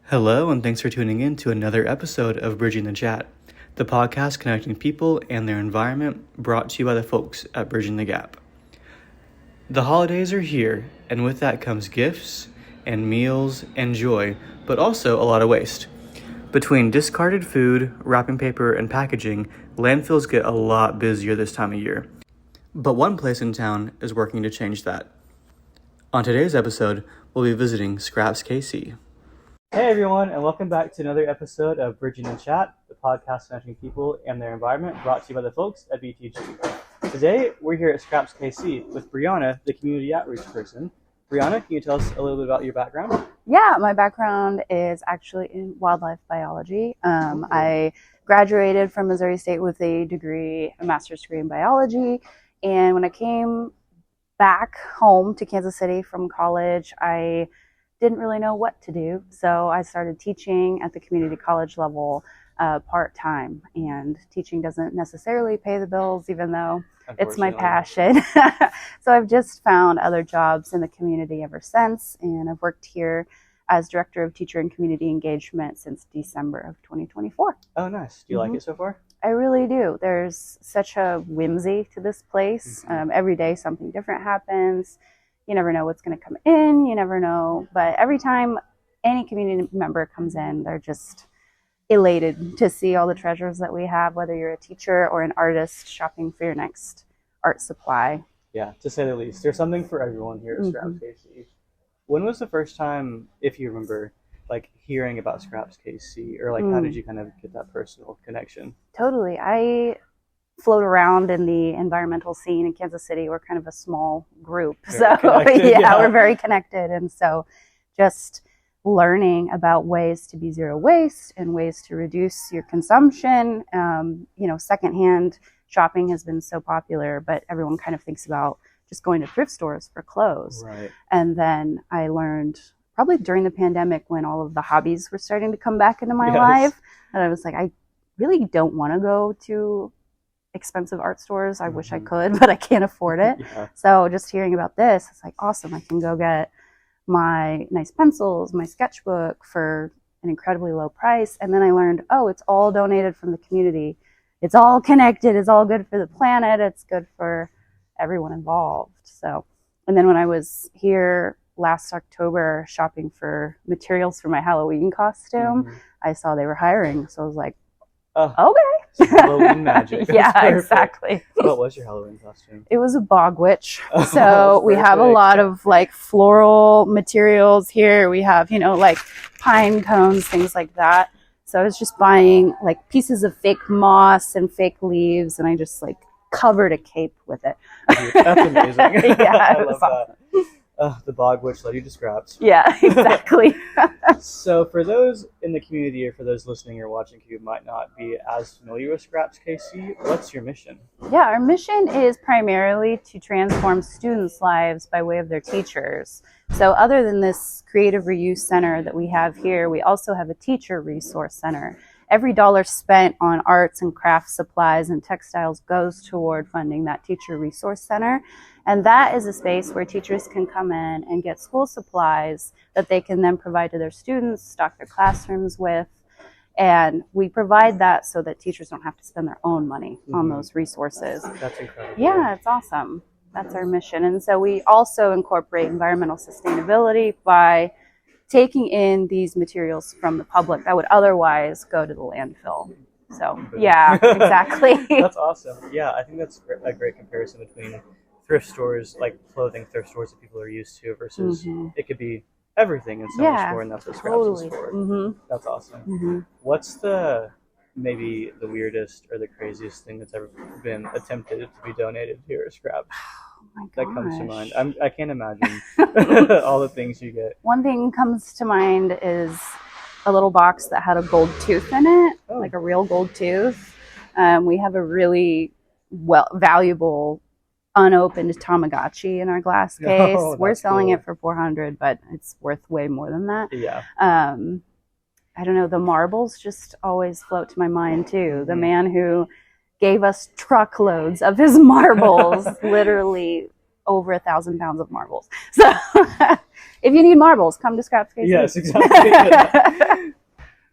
Hello, and thanks for tuning in to another episode of Bridging the Chat, the podcast connecting people and their environment, brought to you by the folks at Bridging the Gap. The holidays are here, and with that comes gifts and meals and joy, but also a lot of waste. Between discarded food, wrapping paper, and packaging, landfills get a lot busier this time of year. But one place in town is working to change that. On today's episode, we'll be visiting ScrapsKC. Hey everyone, and welcome back to another episode of Bridging the Chat, the podcast connecting people and their environment, brought to you by the folks at BTG. Today, we're here at ScrapsKC with Brianna, the community outreach person. Brianna, can you tell us a little bit about your background? Yeah, my background is actually in wildlife biology. I graduated from Missouri State with a master's degree in biology, and when I came back home to Kansas City from college, I didn't really know what to do, so I started teaching at the community college level part-time, and teaching doesn't necessarily pay the bills, even though it's my passion. So I've just found other jobs in the community ever since, and I've worked here as Director of Teacher and Community Engagement since December of 2024. Oh, nice. Do you like it so far? I really do. There's such a whimsy to this place. Every day something different happens. You never know what's going to come in. You never know. But every time any community member comes in, they're just elated to see all the treasures that we have, whether you're a teacher or an artist shopping for your next art supply. Yeah, to say the least. There's something for everyone here at ScrapsKC. When was the first time, if you remember, hearing about ScrapsKC, or how did you kind of get that personal connection? Totally. I float around in the environmental scene in Kansas City. We're kind of a small group. We're very connected. And so just learning about ways to be zero waste and ways to reduce your consumption. Secondhand shopping has been so popular, but everyone kind of thinks about just going to thrift stores for clothes. Right. And then I learned probably during the pandemic when all of the hobbies were starting to come back into my life. And I was like, I really don't want to go to expensive art stores. I wish I could, but I can't afford it. So just hearing about this, it's like, awesome. I can go get my nice pencils, my sketchbook for an incredibly low price. And then I learned, it's all donated from the community. It's all connected. It's all good for the planet. It's good for everyone involved. So, and then when I was here last October shopping for materials for my Halloween costume, I saw they were hiring. So I was like, okay. Halloween magic. Yeah, exactly. What was your Halloween costume? It was a bog witch. So we have a lot of floral materials here. We have, pine cones, things like that. So I was just buying pieces of fake moss and fake leaves, and I just covered a cape with it. That's amazing. Yeah, I love that. The bog witch led you to scraps. Yeah, exactly. So for those in the community, or for those listening or watching who might not be as familiar with ScrapsKC, what's your mission? Yeah, our mission is primarily to transform students' lives by way of their teachers. So other than this creative reuse center that we have here, we also have a teacher resource center. Every dollar spent on arts and craft supplies and textiles goes toward funding that teacher resource center. And that is a space where teachers can come in and get school supplies that they can then provide to their students, stock their classrooms with. And we provide that so that teachers don't have to spend their own money on those resources. That's incredible. Yeah, it's awesome. That's our mission. And so we also incorporate environmental sustainability by taking in these materials from the public that would otherwise go to the landfill. So, yeah, exactly. That's awesome. Yeah, I think that's a great comparison between thrift stores, clothing thrift stores that people are used to, versus it could be everything in someone's store, and that's what Scraps is for. That's awesome. What's maybe the weirdest or the craziest thing that's ever been attempted to be donated here at Scraps? That comes to mind. I can't imagine all the things you get. One thing comes to mind is a little box that had a gold tooth in it, like a real gold tooth. We have a really valuable unopened Tamagotchi in our glass case. We're selling it for $400, but it's worth way more than that. Yeah. I don't know. The marbles just always float to my mind too. The man who gave us truckloads of his marbles, literally over 1,000 pounds of marbles. So if you need marbles, come to ScrapsKC. Yes, exactly.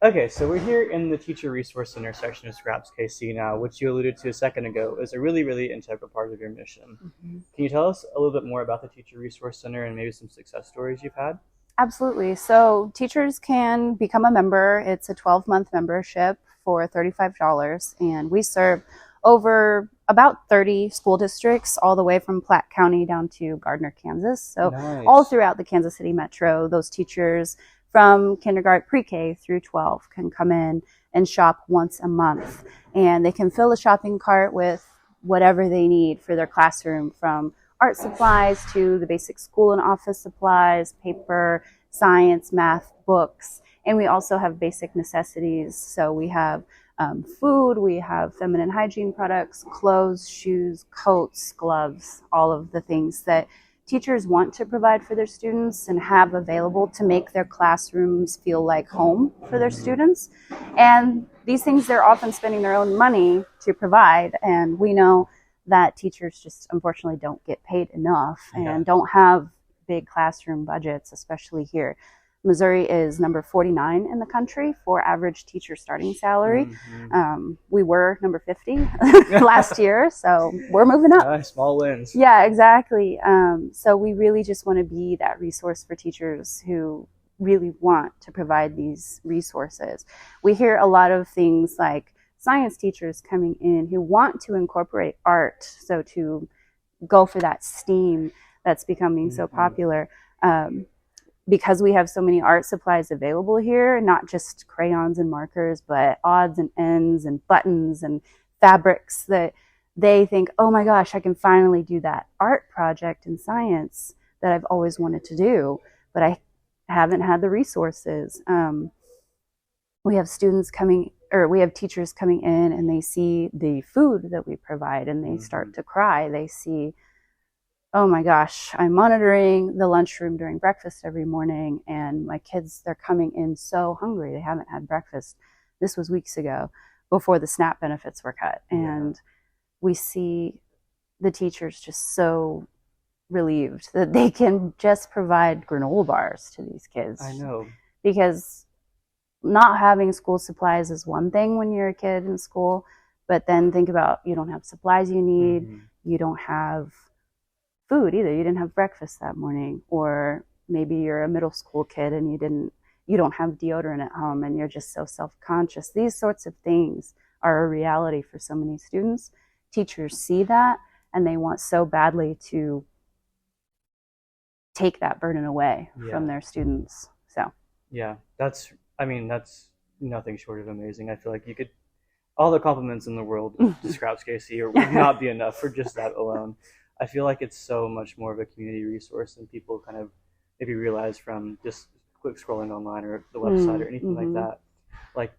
Okay, so we're here in the Teacher Resource Center section of ScrapsKC now, which you alluded to a second ago is a really, really integral part of your mission. Mm-hmm. Can you tell us a little bit more about the Teacher Resource Center and maybe some success stories you've had? Absolutely. So teachers can become a member. It's a 12-month membership for $35, and we serve over about 30 school districts all the way from Platte County down to Gardner, Kansas. So Nice. all throughout the Kansas City metro, those teachers from kindergarten pre-K through 12 can come in and shop once a month, and they can fill a shopping cart with whatever they need for their classroom, from art supplies to the basic school and office supplies, paper, science, math, books. And we also have basic necessities. So we have food, we have feminine hygiene products, clothes, shoes, coats, gloves, all of the things that teachers want to provide for their students and have available to make their classrooms feel like home for their students. And these things they're often spending their own money to provide. And we know that teachers just unfortunately don't get paid enough and don't have big classroom budgets, especially here. Missouri is number 49 in the country for average teacher starting salary. Mm-hmm. We were number 50 last year, so we're moving up. Small wins. Yeah, exactly. So we really just want to be that resource for teachers who really want to provide these resources. We hear a lot of things like science teachers coming in who want to incorporate art, so to go for that STEAM that's becoming so popular. Because we have so many art supplies available here, not just crayons and markers, but odds and ends and buttons and fabrics, that they think, oh my gosh, I can finally do that art project in science that I've always wanted to do, but I haven't had the resources. We have teachers coming in and they see the food that we provide and they start to cry. They see, oh my gosh, I'm monitoring the lunchroom during breakfast every morning, and my kids, they're coming in so hungry. They haven't had breakfast. This was weeks ago before the SNAP benefits were cut. And we see the teachers just so relieved that they can just provide granola bars to these kids. I know. Because not having school supplies is one thing when you're a kid in school, but then think about, you don't have supplies you need, you don't have food either. You didn't have breakfast that morning, or maybe you're a middle school kid and you don't have deodorant at home and you're just so self-conscious. These sorts of things are a reality for so many students. Teachers see that and they want so badly to take that burden away from their students. So that's nothing short of amazing. I feel like you could, all the compliments in the world to ScrapsKC would not be enough for just that alone. I feel like it's so much more of a community resource than people kind of maybe realize from just quick scrolling online or the website or anything like that. Like,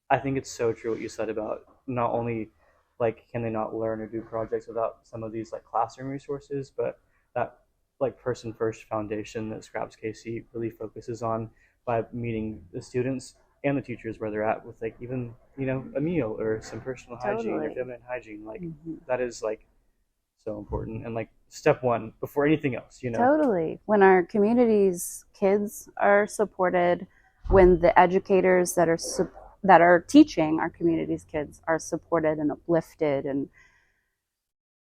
I think it's so true what you said about not only like can they not learn or do projects without some of these like classroom resources, but that like person first foundation that ScrapsKC really focuses on by meeting the students and the teachers where they're at with like even, you know, a meal or some personal hygiene or feminine hygiene. Like that is like so important and like step one before anything else, you know. Totally. When our community's kids are supported, when the educators that are teaching our community's kids are supported and uplifted and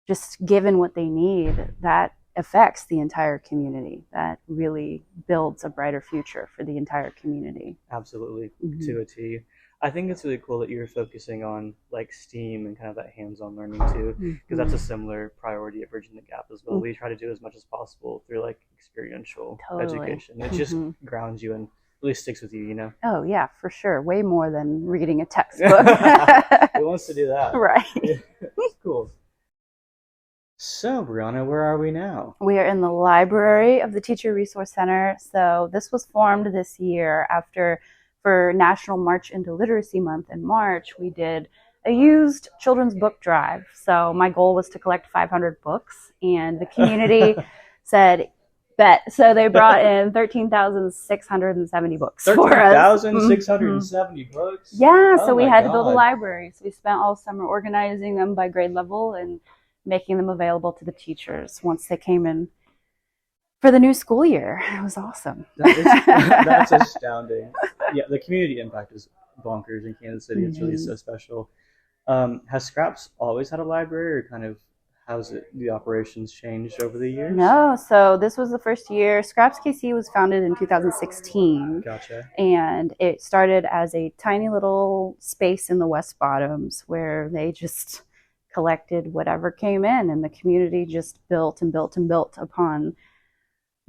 just given what they need, that affects the entire community. That really builds a brighter future for the entire community. Absolutely, to a T. I think it's really cool that you're focusing on like STEAM and kind of that hands-on learning too, because that's a similar priority at Bridging the Gap as well. We try to do as much as possible through like experiential education. It just grounds you and really sticks with you, you know? Oh yeah, for sure. Way more than reading a textbook. Who wants to do that? Right. Cool. So, Brianna, where are we now? We are in the library of the Teacher Resource Center. So this was formed this year for National March into Literacy Month in March. We did a used children's book drive. So my goal was to collect 500 books, and the community said, bet. So they brought in 13,670 books for us. 13,670 books? Yeah, so we had to build a library. So we spent all summer organizing them by grade level and making them available to the teachers once they came in for the new school year. It was awesome. That's astounding. Yeah, the community impact is bonkers in Kansas City. It's really so special. Has Scraps always had a library, or kind of how's the operations changed over the years? No, so this was the first year. ScrapsKC was founded in 2016. Gotcha. And it started as a tiny little space in the West Bottoms where they just collected whatever came in, and the community just built and built and built upon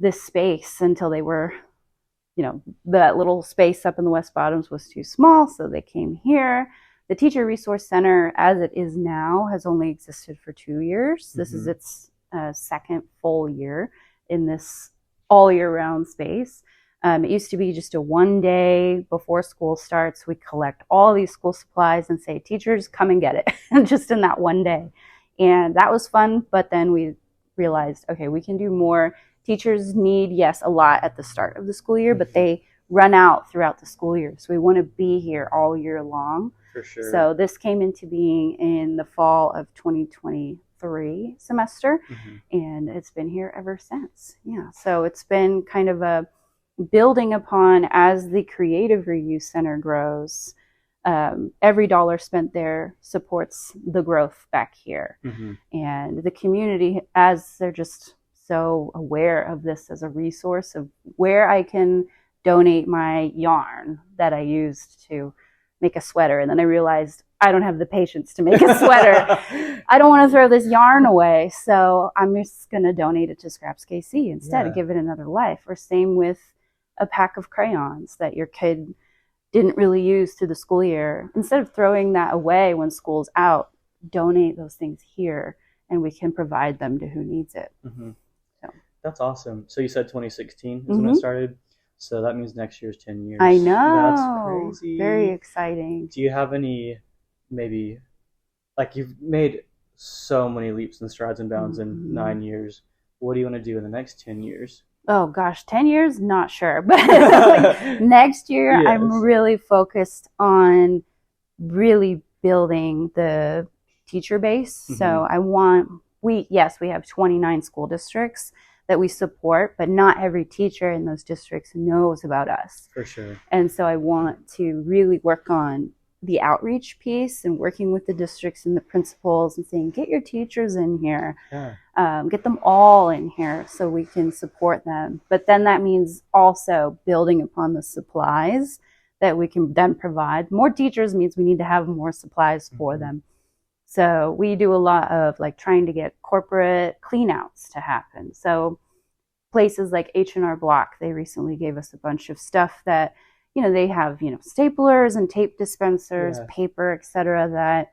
this space until they were, that little space up in the West Bottoms was too small, so they came here. The Teacher Resource Center, as it is now, has only existed for 2 years. This is its second full year in this all year round space. It used to be just a one day before school starts, we collect all these school supplies and say, teachers, come and get it, just in that one day. And that was fun, but then we realized, okay, we can do more. Teachers need, yes, a lot at the start of the school year, but they run out throughout the school year. So we want to be here all year long. For sure. So this came into being in the fall of 2023 semester, and it's been here ever since. Yeah, so it's been kind of a building upon as the Creative Reuse Center grows. Every dollar spent there supports the growth back here. And the community, as they're just so aware of this as a resource of where I can donate my yarn that I used to make a sweater. And then I realized I don't have the patience to make a sweater. I don't want to throw this yarn away. So I'm just going to donate it to ScrapsKC instead and give it another life. Or same with a pack of crayons that your kid didn't really use through the school year. Instead of throwing that away when school's out, donate those things here and we can provide them to who needs it. So. That's awesome. So you said 2016 is when it started. So that means next year's 10 years. I know. That's crazy. Very exciting. Do you have any, maybe, like you've made so many leaps and strides and bounds in 9 years. What do you want to do in the next 10 years? Oh gosh, 10 years? Not sure. But next year, I'm really focused on really building the teacher base. So we have 29 school districts that we support, but not every teacher in those districts knows about us. For sure. And so I want to really work on the outreach piece and working with the districts and the principals and saying, get your teachers in here, get them all in here so we can support them. But then that means also building upon the supplies that we can then provide. More teachers means we need to have more supplies for them. So we do a lot of like trying to get corporate cleanouts to happen. So places like H&R Block, they recently gave us a bunch of stuff that, they have, staplers and tape dispensers, paper, etc. that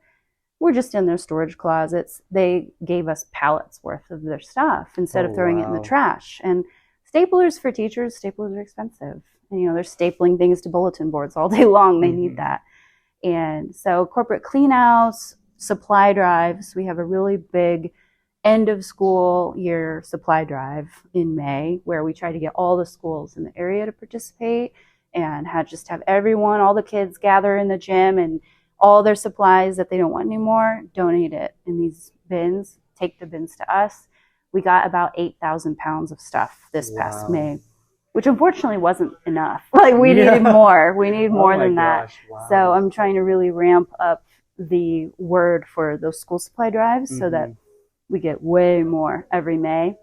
were just in their storage closets. They gave us pallets worth of their stuff instead of throwing it in the trash. And staplers for teachers, staplers are expensive. And, they're stapling things to bulletin boards all day long. They need that. And so corporate cleanouts, supply drives. We have a really big end of school year supply drive in May where we try to get all the schools in the area to participate and have everyone, all the kids gather in the gym and all their supplies that they don't want anymore, donate it in these bins, take the bins to us. We got about 8,000 pounds of stuff this past May, which unfortunately wasn't enough. Like we needed more. We need more than that. So I'm trying to really ramp up the word for those school supply drives so that we get way more every May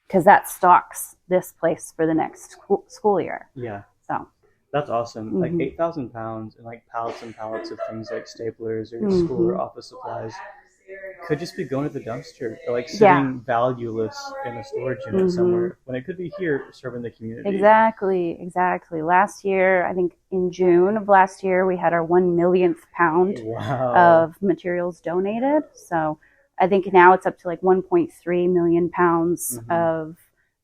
because that stocks this place for the next school year. Yeah. So that's awesome. Like 8,000 pounds and like pallets and pallets of things like staplers or school or office supplies could just be going to the dumpster or like sitting valueless in a storage unit somewhere when it could be here serving the community. Exactly. Last year, I think in June of last year, we had our 1 millionth pound of materials donated. So I think now it's up to like 1.3 million pounds of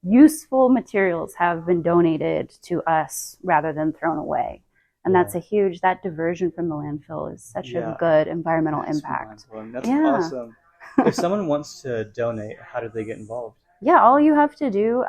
useful materials have been donated to us rather than thrown away. And that's that diversion from the landfill is such a good environmental impact. That's awesome. If someone wants to donate, how do they get involved? Yeah, all you have to do,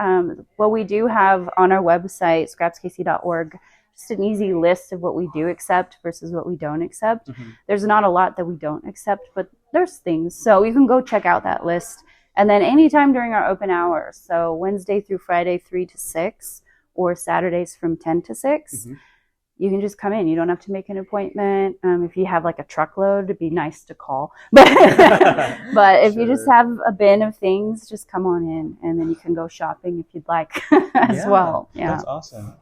we do have on our website, scrapskc.org, just an easy list of what we do accept versus what we don't accept. There's not a lot that we don't accept, but there's things. So you can go check out that list And then anytime during our open hours, so Wednesday through Friday, 3 to 6, or Saturdays from 10 to 6, you can just come in. You don't have to make an appointment. If you have like a truckload, it'd be nice to call. But if you just have a bin of things, just come on in, and then you can go shopping if you'd like as well. Yeah, that's awesome.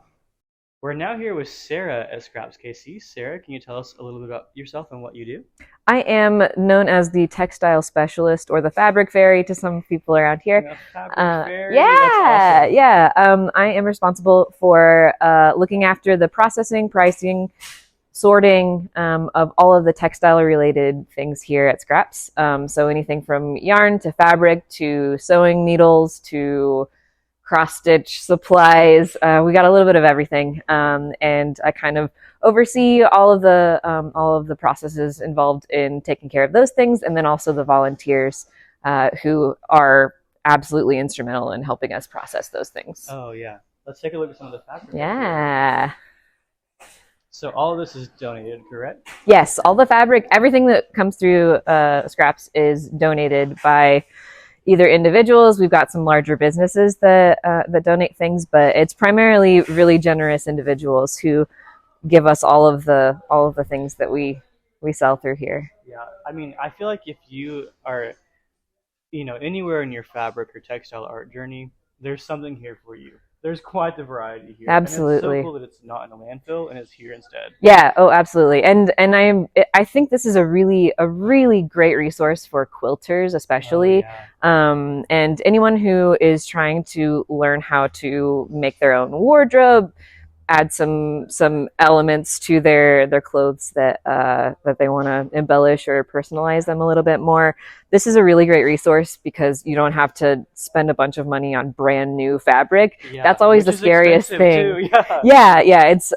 We're now here with Sarah at ScrapsKC. Sarah, can you tell us a little bit about yourself and what you do? I am known as the textile specialist, or the fabric fairy to some people around here. Fabric fairy? Yeah, that's awesome. yeah. I am responsible for looking after the processing, pricing, sorting of all of the textile-related things here at Scraps. So anything from yarn to fabric to sewing needles to cross-stitch supplies. We got a little bit of everything, and I kind of oversee all of the processes involved in taking care of those things, and then also the volunteers who are absolutely instrumental in helping us process those things. Oh yeah, let's take a look at some of the fabric. Yeah. So all of this is donated, correct? Yes, all the fabric, everything that comes through Scraps is donated by either individuals. We've got some larger businesses that donate things, but it's primarily really generous individuals who give us all of the things that we sell through here. Yeah, I mean, I feel like if you are, anywhere in your fabric or textile art journey, there's something here for you. There's quite the variety here. Absolutely. And it's so cool that it's not in a landfill and it's here instead. Yeah. Oh, absolutely. And I think this is a really great resource for quilters, especially. Oh, yeah. And anyone who is trying to learn how to make their own wardrobe, add some elements to their clothes that they want to embellish or personalize them a little bit more. This is a really great resource because you don't have to spend a bunch of money on brand new fabric. Yeah, that's always the scariest thing. Yeah. It's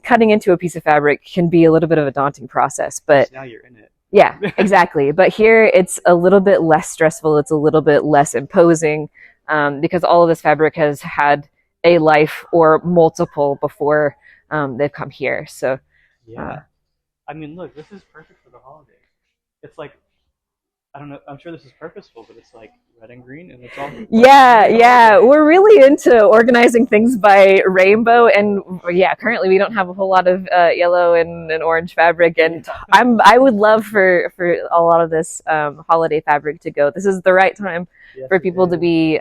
cutting into a piece of fabric can be a little bit of a daunting process, but now you're in it. Yeah, exactly. But here it's a little bit less stressful. It's a little bit less imposing because all of this fabric has had a life or multiple before they've come here. So yeah, I mean, look, this is perfect for the holidays. It's like, I don't know, I'm sure this is purposeful, but it's like red and green, and it's all yeah, we're really into organizing things by rainbow, and yeah, currently we don't have a whole lot of yellow and orange fabric, and I would love for a lot of this holiday fabric to go. This is the right time for people to be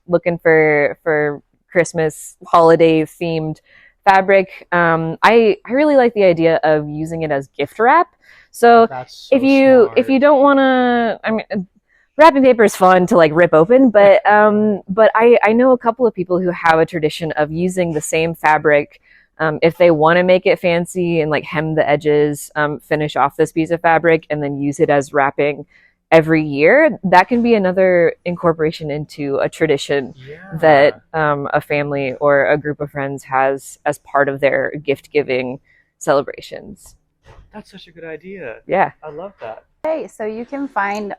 looking for Christmas holiday themed fabric. I really like the idea of using it as gift wrap. So if you don't want to, I mean, wrapping paper is fun to like rip open, but I know a couple of people who have a tradition of using the same fabric if they want to make it fancy and like hem the edges, finish off this piece of fabric, and then use it as wrapping every year. That can be another incorporation into a tradition that a family or a group of friends has as part of their gift giving celebrations. That's such a good idea. Yeah, I love that. Okay, so you can find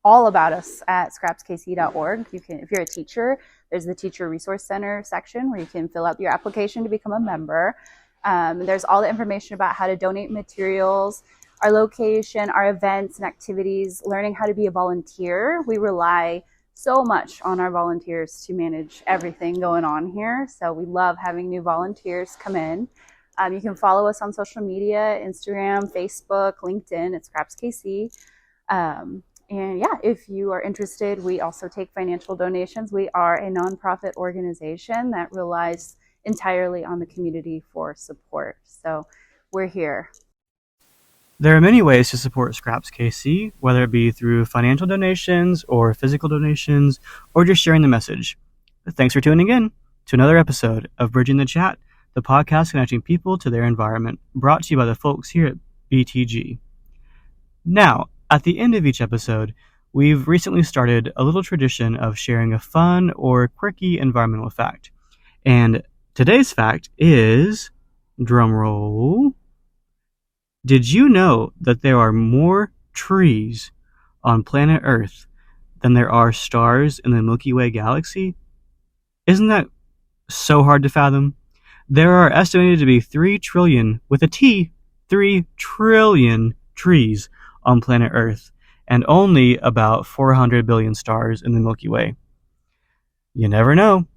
all about us at scrapskc.org. You can, if you're a teacher, there's the Teacher Resource Center section where you can fill out your application to become a member. There's all the information about how to donate materials, our location, our events and activities, learning how to be a volunteer. We rely so much on our volunteers to manage everything going on here. So we love having new volunteers come in. You can follow us on social media, Instagram, Facebook, LinkedIn at ScrapsKC. And yeah, if you are interested, we also take financial donations. We are a nonprofit organization that relies entirely on the community for support. So we're here. There are many ways to support ScrapsKC, whether it be through financial donations or physical donations, or just sharing the message. Thanks for tuning in to another episode of Bridging the Chat, the podcast connecting people to their environment, brought to you by the folks here at BTG. Now, at the end of each episode, we've recently started a little tradition of sharing a fun or quirky environmental fact. And today's fact is, drumroll, did you know that there are more trees on planet Earth than there are stars in the Milky Way galaxy? Isn't that so hard to fathom? There are estimated to be 3 trillion, with a T, 3 trillion trees on planet Earth. and only about 400 billion stars in the Milky Way. You never know.